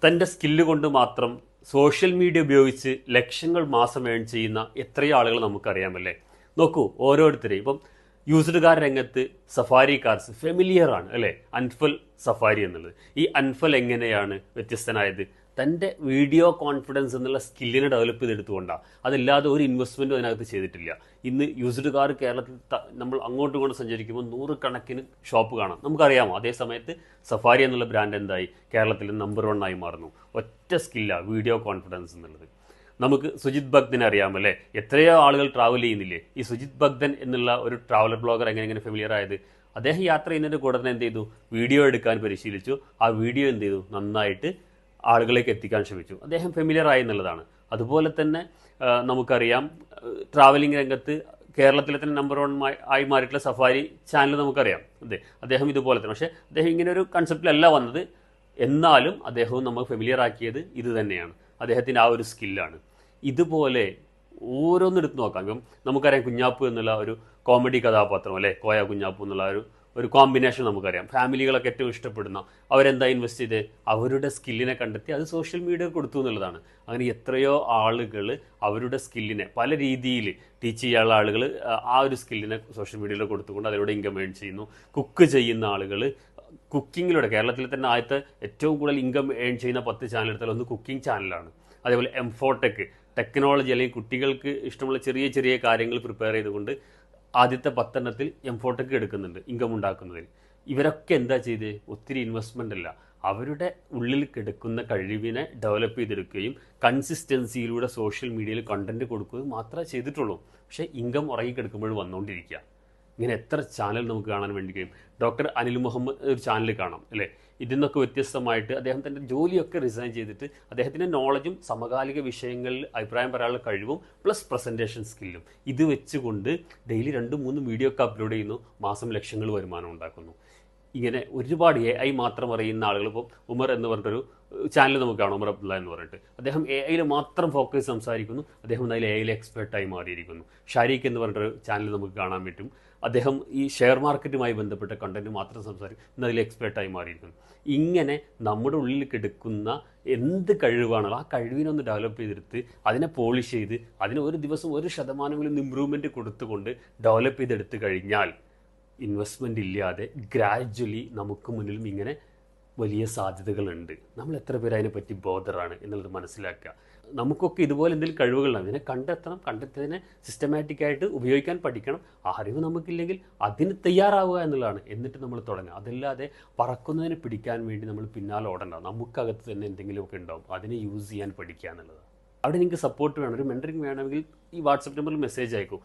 തൻ്റെ സ്കില്ല് കൊണ്ട് മാത്രം സോഷ്യൽ മീഡിയ ഉപയോഗിച്ച് ലക്ഷങ്ങൾ മാസം ഏൺ ചെയ്യുന്ന എത്രയോ ആളുകൾ നമുക്കറിയാമല്ലേ. നോക്കൂ, ഓരോരുത്തരെയും ഇപ്പം യൂസ്ഡ് കാർ രംഗത്ത് സഫാരി കാർസ് ഫെമിലിയർ ആണ് അല്ലേ. അൻഫൽ സഫാരി എന്നുള്ളത്, ഈ അൻഫൽ എങ്ങനെയാണ് വ്യത്യസ്തനായത്? തൻ്റെ വീഡിയോ കോൺഫിഡൻസ് എന്നുള്ള സ്കില്ലിനെ ഡെവലപ്പ് ചെയ്തെടുത്തുകൊണ്ടാണ്. അതല്ലാതെ ഒരു ഇൻവെസ്റ്റ്മെൻറ്റും അതിനകത്ത് ചെയ്തിട്ടില്ല. ഇന്ന് യൂസ്ഡ് കാർ കേരളത്തിൽ നമ്മൾ അങ്ങോട്ടും ഇങ്ങോട്ടും സഞ്ചരിക്കുമ്പോൾ നൂറുകണക്കിന് ഷോപ്പ് കാണാം, നമുക്കറിയാമോ. അതേ സമയത്ത് സഫാരി എന്നുള്ള ബ്രാൻഡ് എന്തായി? കേരളത്തിൽ നമ്പർ 1 ആയി മാറുന്നു. ഒറ്റ സ്കില്ലാണ് വീഡിയോ കോൺഫിഡൻസ് എന്നുള്ളത്. നമുക്ക് സുജിത് ഭക്തനെ അറിയാമല്ലേ. എത്രയോ ആളുകൾ ട്രാവൽ ചെയ്യുന്നില്ലേ. ഈ സുജിത് ഭക്തൻ എന്നുള്ള ഒരു ട്രാവലർ ബ്ലോഗർ എങ്ങനെ ഫെമിലിയർ ആയത്? അദ്ദേഹം യാത്ര ചെയ്യുന്നതിൻ്റെ കൂടെ തന്നെ എന്ത് ചെയ്തു? വീഡിയോ എടുക്കാൻ പരിശീലിച്ചു. ആ വീഡിയോ എന്ത് ചെയ്തു? നന്നായിട്ട് ആളുകളിലേക്ക് എത്തിക്കാൻ ശ്രമിച്ചു. അദ്ദേഹം ഫെമിലിയർ ആയി എന്നുള്ളതാണ്. അതുപോലെ തന്നെ നമുക്കറിയാം, ട്രാവലിംഗ് രംഗത്ത് കേരളത്തിലെ തന്നെ നമ്പർ 1 ആയി മാറിയിട്ടുള്ള സഫാരി ചാനൽ നമുക്കറിയാം. അതെ, അദ്ദേഹം ഇതുപോലെ തന്നെ. പക്ഷേ അദ്ദേഹം ഇങ്ങനെ ഒരു കൺസെപ്റ്റിലല്ല വന്നത്. എന്നാലും അദ്ദേഹവും നമ്മൾ ഫെമിലിയർ ആക്കിയത് ഇത് തന്നെയാണ്. അദ്ദേഹത്തിൻ്റെ ആ ഒരു സ്കില്ലാണ്. ഇതുപോലെ ഓരോന്നെടുത്ത് നോക്കാം. ഇപ്പം നമുക്കറിയാം, കുഞ്ഞാപ്പു എന്നുള്ള ഒരു കോമഡി കഥാപാത്രം അല്ലേ, കോയ കുഞ്ഞാപ്പു എന്നുള്ള ഒരു കോമ്പിനേഷൻ നമുക്കറിയാം. ഫാമിലികളൊക്കെ ഏറ്റവും ഇഷ്ടപ്പെടുന്ന, അവരെന്താ ഇൻവെസ്റ്റ് ചെയ്ത് അവരുടെ സ്കില്ലിനെ കണ്ടെത്തി അത് സോഷ്യൽ മീഡിയയിൽ കൊടുത്തു എന്നുള്ളതാണ്. അങ്ങനെ എത്രയോ ആളുകൾ അവരുടെ സ്കില്ലിനെ പല രീതിയിൽ ടീച്ച് ചെയ്യാനുള്ള ആളുകൾ ആ ഒരു സ്കില്ലിനെ സോഷ്യൽ മീഡിയയിൽ കൊടുത്തുകൊണ്ട് അതിലൂടെ ഇൻകം ഏൺ ചെയ്യുന്നു. കുക്ക് ചെയ്യുന്ന ആളുകൾ കുക്കിങ്ങിലൂടെ, കേരളത്തിൽ തന്നെ ആദ്യത്തെ ഏറ്റവും കൂടുതൽ ഇൻകം ഏൺ ചെയ്യുന്ന 10 ചാനൽ എടുത്താൽ ഒന്ന് കുക്കിംഗ് ചാനലാണ്. അതേപോലെ എംഫോടെക്, ടെക്നോളജി അല്ലെങ്കിൽ കുട്ടികൾക്ക് ഇഷ്ടമുള്ള ചെറിയ ചെറിയ കാര്യങ്ങൾ പ്രിപ്പയർ ചെയ്തുകൊണ്ട് ആദ്യത്തെ 10 എംഫോടെക് എടുക്കുന്നുണ്ട് ഇൻകം ഉണ്ടാക്കുന്നതിൽ. ഇവരൊക്കെ എന്താ ചെയ്ത്? ഒത്തിരി ഇൻവെസ്റ്റ്മെൻ്റ് അല്ല, അവരുടെ ഉള്ളിൽ കിടക്കുന്ന കഴിവിനെ ഡെവലപ്പ് ചെയ്തെടുക്കുകയും കൺസിസ്റ്റൻസിയിലൂടെ സോഷ്യൽ മീഡിയയിൽ കണ്ടൻറ്റ് കൊടുക്കുകയും മാത്രമേ ചെയ്തിട്ടുള്ളൂ. പക്ഷേ ഇൻകം ഉറങ്ങിക്കിടക്കുമ്പോൾ വന്നുകൊണ്ടിരിക്കുക. ഇങ്ങനെ എത്ര ചാനൽ നമുക്ക് കാണാൻ വേണ്ടി കഴിയും. ഡോക്ടർ അനിൽ മുഹമ്മദ് ഒരു ചാനൽ കാണാം അല്ലേ. ഇതിൽ നിന്നൊക്കെ വ്യത്യസ്തമായിട്ട് അദ്ദേഹം തൻ്റെ ജോലിയൊക്കെ റിസൈൻ ചെയ്തിട്ട് അദ്ദേഹത്തിൻ്റെ നോളജും സമകാലിക വിഷയങ്ങളിൽ അഭിപ്രായം പറയാനുള്ള കഴിവും പ്ലസ് പ്രസൻറ്റേഷൻ സ്കില്ലും ഇത് വെച്ചുകൊണ്ട് ഡെയിലി 2-3 വീഡിയോ ഒക്കെ അപ്ലോഡ് ചെയ്യുന്നു. മാസം ലക്ഷങ്ങൾ വരുമാനം ഉണ്ടാക്കുന്നു. ഇങ്ങനെ ഒരുപാട് AI മാത്രം അറിയുന്ന ആളുകൾ. ഇപ്പോൾ ഉമർ എന്ന് പറഞ്ഞിട്ടൊരു ചാനൽ നമുക്ക് കാണാം, ഉമർ അബ്ദുള്ള എന്ന് പറഞ്ഞിട്ട്. അദ്ദേഹം AI മാത്രം ഫോക്കസ് സംസാരിക്കുന്നു. അദ്ദേഹം അതിൽ AI എക്സ്പെർട്ടായി മാറിയിരിക്കുന്നു. ഷാരിഖ് എന്ന് പറഞ്ഞിട്ടൊരു ചാനൽ നമുക്ക് കാണാൻ പറ്റും. അദ്ദേഹം ഈ ഷെയർ മാർക്കറ്റുമായി ബന്ധപ്പെട്ട കണ്ടന്റ് മാത്രം സംസാരിക്കും, ഇന്ന് അതിൽ എക്സ്പെർട്ടായി മാറിയിരിക്കുന്നു. ഇങ്ങനെ നമ്മുടെ ഉള്ളിൽ കിടക്കുന്ന എന്ത് കഴിവാണല്ലോ ആ കഴിവിനൊന്ന് ഡെവലപ്പ് ചെയ്തെടുത്ത് അതിനെ പോളിഷ് ചെയ്ത് അതിന് ഒരു ദിവസം 1% ഇമ്പ്രൂവ്മെൻറ്റ് കൊടുത്തുകൊണ്ട് ഡെവലപ്പ് ചെയ്തെടുത്ത് കഴിഞ്ഞാൽ ഇൻവെസ്റ്റ്മെൻ്റ് ഇല്ലാതെ ഗ്രാജ്വലി നമുക്ക് മുന്നിലും ഇങ്ങനെ വലിയ സാധ്യതകളുണ്ട്. നമ്മൾ എത്ര പേര് അതിനെപ്പറ്റി ബോധറാണ് എന്നുള്ളത് മനസ്സിലാക്കുക. നമുക്കൊക്കെ ഇതുപോലെ എന്തെങ്കിലും കഴിവുകളാണ്, ഇതിനെ കണ്ടെത്തണം. കണ്ടെത്തിയതിനെ സിസ്റ്റമാറ്റിക്കായിട്ട് ഉപയോഗിക്കാൻ പഠിക്കണം. ആ അറിവ് നമുക്കില്ലെങ്കിൽ അതിന് തയ്യാറാവുക എന്നുള്ളതാണ്. എന്നിട്ട് നമ്മൾ തുടങ്ങുക. അതല്ലാതെ പറക്കുന്നതിനെ പിടിക്കാൻ വേണ്ടി നമ്മൾ പിന്നാലെ ഓടണ്ട. നമുക്കകത്ത് തന്നെ എന്തെങ്കിലുമൊക്കെ ഉണ്ടാവും, അതിനെ യൂസ് ചെയ്യാൻ പഠിക്കുക എന്നുള്ളത്. അവിടെ നിങ്ങൾക്ക് സപ്പോർട്ട് വേണം, ഒരു മെൻറ്ററിങ് വേണമെങ്കിൽ ഈ വാട്സപ്പ് നമ്പറിൽ മെസ്സേജ് അയക്കും.